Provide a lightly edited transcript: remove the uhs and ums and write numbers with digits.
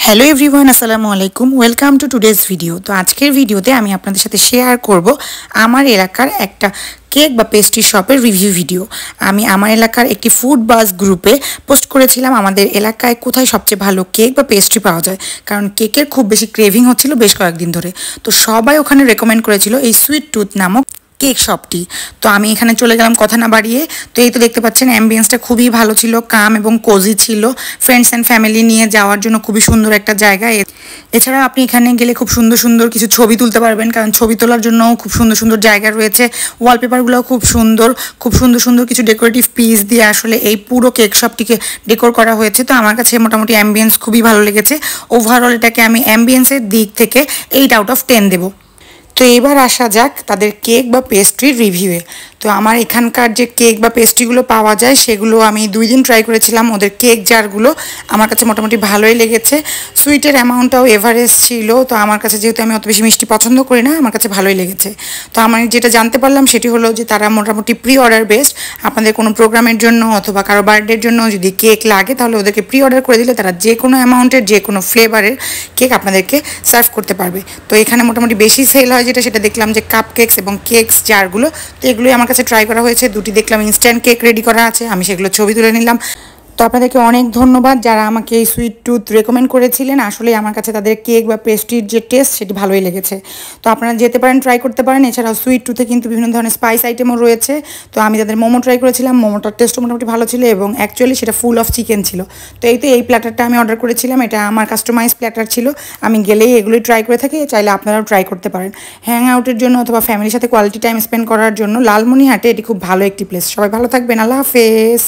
Hello everyone, আসসালামু আলাইকুম। Welcome to today's video. তো আজকের ভিডিওতে আমি আপনাদের সাথে শেয়ার করব আমার এলাকার একটা কেক বা পেস্ট্রি শপের রিভিউ ভিডিও। আমি আমার এলাকার একটি ফুড বাজ গ্রুপে পোস্ট করেছিলাম আমাদের এলাকায় কোথায় সবচেয়ে ভালো কেক বা পেস্ট্রি পাওয়া যায়, কারণ কেকের খুব বেশি ক্রেভিং হচ্ছিল বেশ কয়েকদিন ধরে। তো সবাই ওখানে রেকমেন্ড করেছিল এই সুইট টুথ নামক কেক শপটি। তো আমি এখানে চলে গেলাম কথা না বাড়িয়ে। তো এই তো দেখতে পাচ্ছেন অ্যাম্বিয়েন্সটা খুবই ভালো ছিল, কাম এবং কোজি ছিল। ফ্রেন্ডস অ্যান্ড ফ্যামিলি নিয়ে যাওয়ার জন্য খুবই সুন্দর একটা জায়গা। এছাড়াও আপনি এখানে গেলে খুব সুন্দর সুন্দর কিছু ছবি তুলতে পারবেন, কারণ ছবি তোলার জন্য খুব সুন্দর সুন্দর জায়গা রয়েছে। ওয়ালপেপারগুলোও খুব সুন্দর, খুব সুন্দর সুন্দর কিছু ডেকোরেটিভ পিস দিয়ে আসলে এই পুরো কেক শপটিকে ডেকোর করা হয়েছে। তো আমার কাছে মোটামুটি অ্যাম্বিয়েন্স খুবই ভালো লেগেছে। ওভারঅল এটাকে আমি অ্যাম্বিয়েন্সের দিক থেকে 8/10 দেবো। তো এবার আসা যাক তাদের কেক বা পেস্ট্রির রিভিউয়ে। তো আমার এখানকার যে কেক বা পেস্ট্রিগুলো পাওয়া যায় সেগুলো আমি 2 দিন ট্রাই করেছিলাম। ওদের কেক জারগুলো আমার কাছে মোটামুটি ভালোই লেগেছে। সুইটের অ্যামাউন্টটাও এভারেজ ছিল। তো আমার কাছে যেহেতু আমি অত বেশি মিষ্টি পছন্দ করি না, আমার কাছে ভালোই লেগেছে। তো আমি যেটা জানতে পারলাম সেটি হলো যে তারা মোটামুটি প্রি অর্ডার বেসড। আপনাদের কোনো প্রোগ্রামের জন্য অথবা কারো বার্থডের জন্য যদি কেক লাগে তাহলে ওদেরকে প্রি অর্ডার করে দিলে তারা যে কোনো অ্যামাউন্টের যে কোনো ফ্লেভারের কেক আপনাদেরকে সার্ভ করতে পারবে। তো এখানে মোটামুটি বেশি সেল হয় সেটা দেখলাম যে কাপ কেকস এবং কেকস জারগুলো। তো এগুলোই আমার কাছে ট্রাই করা হয়েছে। দুটি দেখলাম ইনস্ট্যান্ট কেক রেডি করা আছে, আমি সেগুলো ছবি তুলে নিলাম। তো আপনাদেরকে অনেক ধন্যবাদ যারা আমাকে এই সুইট টুথ রেকমেন্ড করেছিলেন। আসলে আমার কাছে তাদের কেক বা পেস্ট্রির যে টেস্ট সেটি ভালোই লেগেছে। তো আপনারা যেতে পারেন, ট্রাই করতে পারেন। এছাড়াও সুইট টুথে কিন্তু বিভিন্ন ধরনের স্পাইস আইটেমও রয়েছে। তো আমি তাদের মোমো ট্রাই করেছিলাম, মোমোটার টেস্টও মোটামুটি ভালো ছিল এবং অ্যাকচুয়ালি সেটা ফুল অফ চিকেন ছিল। তো এই প্ল্যাটারটা আমি অর্ডার করেছিলাম, এটা আমার কাস্টমাইজ প্ল্যাটার ছিল। আমি গেলেই এগুলোই ট্রাই করে থাকি, চাইলে আপনারাও ট্রাই করতে পারেন। হ্যাং আউটের জন্য অথবা ফ্যামিলির সাথে কোয়ালিটি টাইম স্পেন্ড করার জন্য লালমনিরহাটে এটি খুব ভালো একটি প্লেস। সবাই ভালো থাকবেন, আল্লাহ হাফেজ।